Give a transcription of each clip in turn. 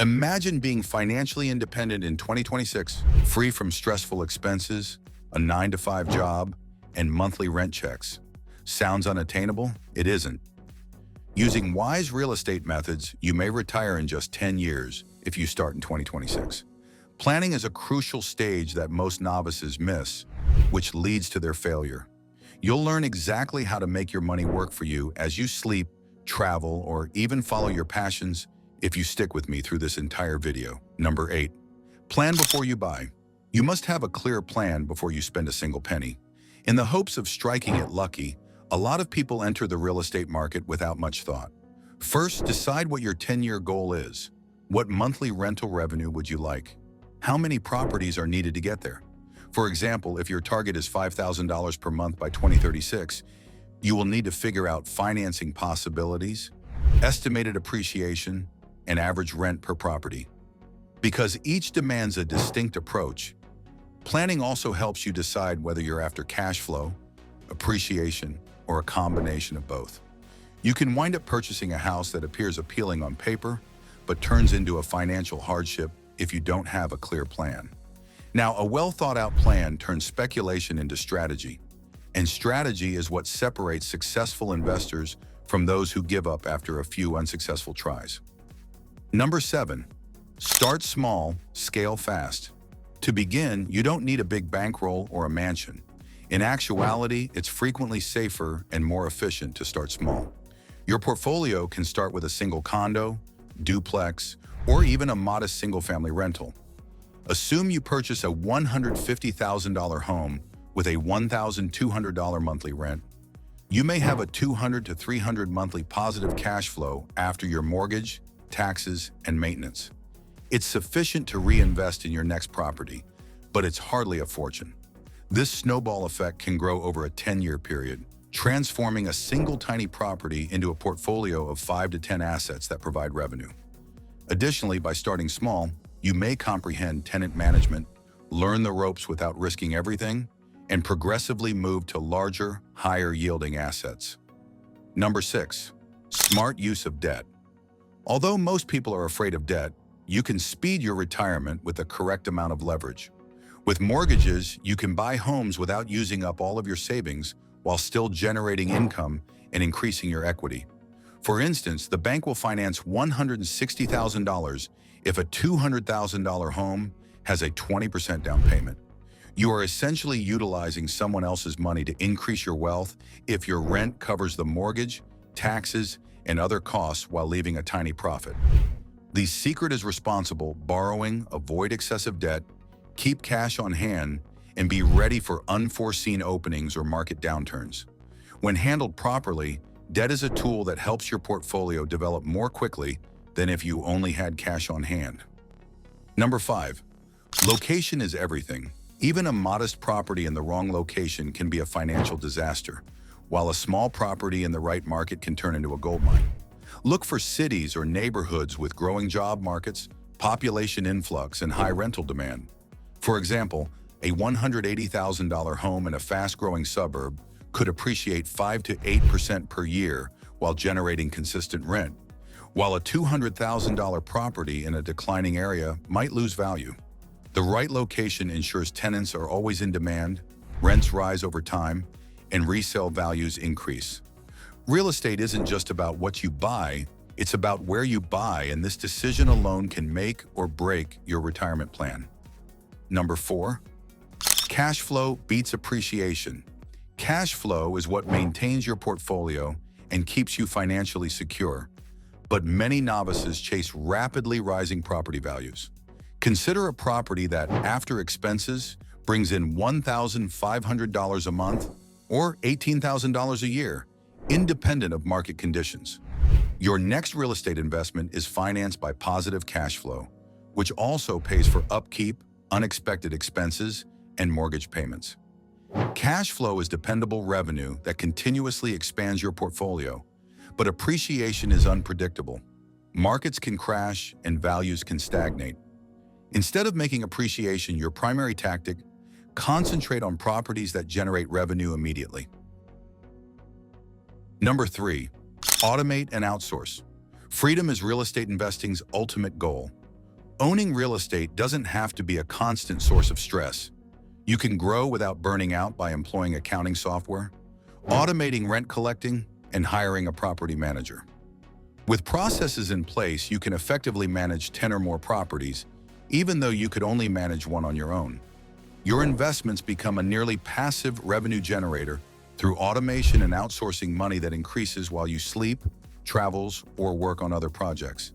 Imagine being financially independent in 2026, free from stressful expenses, a 9-to-5 job, and monthly rent checks. Sounds unattainable? It isn't. Using wise real estate methods, you may retire in just 10 years if you start in 2026. Planning is a crucial stage that most novices miss, which leads to their failure. You'll learn exactly how to make your money work for you as you sleep, travel, or even follow your passions if you stick with me through this entire video. Number 8. Plan before you buy. You must have a clear plan before you spend a single penny. In the hopes of striking it lucky, a lot of people enter the real estate market without much thought. First, decide what your 10-year goal is. What monthly rental revenue would you like? How many properties are needed to get there? For example, if your target is $5,000 per month by 2036, you will need to figure out financing possibilities, estimated appreciation, and average rent per property. Because each demands a distinct approach, planning also helps you decide whether you're after cash flow, appreciation, or a combination of both. You can wind up purchasing a house that appears appealing on paper, but turns into a financial hardship if you don't have a clear plan. Now, a well-thought-out plan turns speculation into strategy, and strategy is what separates successful investors from those who give up after a few unsuccessful tries. Number 7. Start small, scale fast. To begin, you don't need a big bankroll or a mansion. In actuality, it's frequently safer and more efficient to start small. Your portfolio can start with a single condo, duplex, or even a modest single-family rental. Assume you purchase a $150,000 home with a $1,200 monthly rent. You may have a $200 to $300 monthly positive cash flow after your mortgage, taxes, and maintenance. It's sufficient to reinvest in your next property, but it's hardly a fortune. This snowball effect can grow over a 10-year period, transforming a single tiny property into a portfolio of 5 to 10 assets that provide revenue. Additionally, by starting small, you may comprehend tenant management, learn the ropes without risking everything, and progressively move to larger, higher-yielding assets. Number 6. Smart use of debt. Although most people are afraid of debt, you can speed your retirement with the correct amount of leverage. With mortgages, you can buy homes without using up all of your savings while still generating income and increasing your equity. For instance, the bank will finance $160,000 if a $200,000 home has a 20% down payment. You are essentially utilizing someone else's money to increase your wealth if your rent covers the mortgage, taxes, and other costs while leaving a tiny profit. The secret is responsible borrowing, avoid excessive debt, keep cash on hand, and be ready for unforeseen openings or market downturns. When handled properly, debt is a tool that helps your portfolio develop more quickly than if you only had cash on hand. Number 5. Location is everything. Even a modest property in the wrong location can be a financial disaster, while a small property in the right market can turn into a goldmine. Look for cities or neighborhoods with growing job markets, population influx, and high rental demand. For example, a $180,000 home in a fast-growing suburb could appreciate 5 to 8% per year while generating consistent rent, while a $200,000 property in a declining area might lose value. The right location ensures tenants are always in demand, rents rise over time, and resale values increase. Real estate isn't just about what you buy, it's about where you buy, and this decision alone can make or break your retirement plan. Number 4. Cash flow beats appreciation. Cash flow is what maintains your portfolio and keeps you financially secure, but many novices chase rapidly rising property values. Consider a property that, after expenses, brings in $1,500 a month or $18,000 a year, independent of market conditions. Your next real estate investment is financed by positive cash flow, which also pays for upkeep, unexpected expenses, and mortgage payments. Cash flow is dependable revenue that continuously expands your portfolio, but appreciation is unpredictable. Markets can crash and values can stagnate. Instead of making appreciation your primary tactic, concentrate on properties that generate revenue immediately. Number 3. Automate and outsource. Freedom is real estate investing's ultimate goal. Owning real estate doesn't have to be a constant source of stress. You can grow without burning out by employing accounting software, automating rent collecting, and hiring a property manager. With processes in place, you can effectively manage 10 or more properties, even though you could only manage one on your own. Your investments become a nearly passive revenue generator through automation and outsourcing money that increases while you sleep, travels, or work on other projects.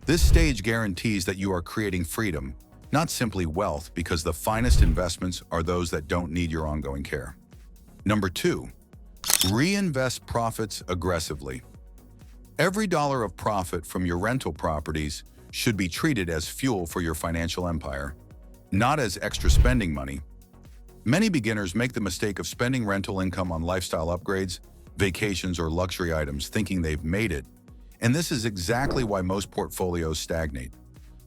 This stage guarantees that you are creating freedom, not simply wealth, because the finest investments are those that don't need your ongoing care. Number 2, reinvest profits aggressively. Every dollar of profit from your rental properties should be treated as fuel for your financial empire, not as extra spending money. Many beginners make the mistake of spending rental income on lifestyle upgrades, vacations, or luxury items, thinking they've made it. And this is exactly why most portfolios stagnate.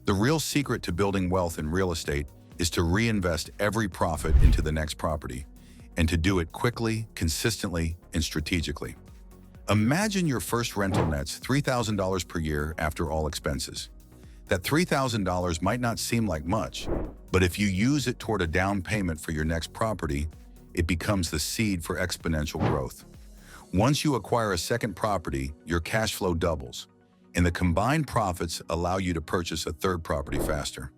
The real secret to building wealth in real estate is to reinvest every profit into the next property, and to do it quickly, consistently, and strategically. Imagine your first rental nets $3,000 per year after all expenses. That $3,000 might not seem like much, but if you use it toward a down payment for your next property, it becomes the seed for exponential growth. Once you acquire a second property, your cash flow doubles, and the combined profits allow you to purchase a third property faster.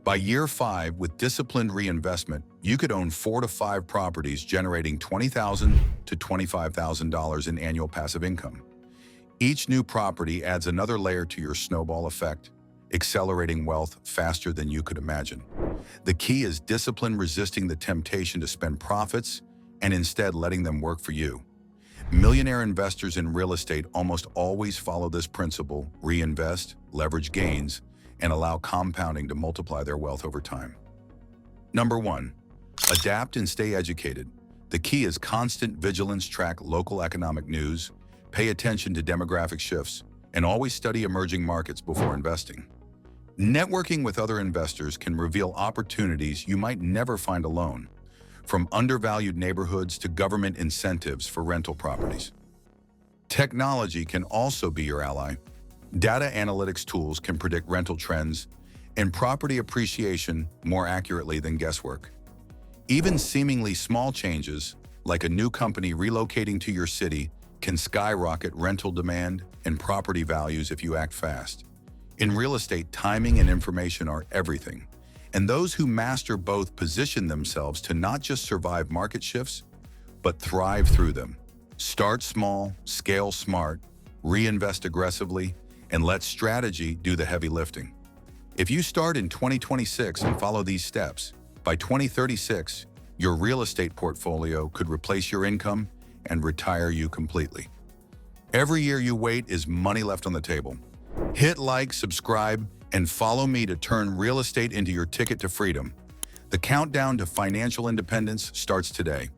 By year 5, with disciplined reinvestment, you could own 4 to 5 properties, generating $20,000 to $25,000 in annual passive income. Each new property adds another layer to your snowball effect, accelerating wealth faster than you could imagine. The key is discipline, resisting the temptation to spend profits and instead letting them work for you. Millionaire investors in real estate almost always follow this principle: reinvest, leverage gains, and allow compounding to multiply their wealth over time. Number 1, adapt and stay educated. The key is constant vigilance. Track local economic news, pay attention to demographic shifts, and always study emerging markets before investing. Networking with other investors can reveal opportunities you might never find alone, from undervalued neighborhoods to government incentives for rental properties. Technology can also be your ally. Data analytics tools can predict rental trends and property appreciation more accurately than guesswork. Even seemingly small changes, like a new company relocating to your city, can skyrocket rental demand and property values if you act fast. In real estate, timing and information are everything, and those who master both position themselves to not just survive market shifts, but thrive through them. Start small, scale smart, reinvest aggressively, and let strategy do the heavy lifting. If you start in 2026 and follow these steps, by 2036, your real estate portfolio could replace your income and retire you completely. Every year you wait is money left on the table. Hit like, subscribe, and follow me to turn real estate into your ticket to freedom. The countdown to financial independence starts today.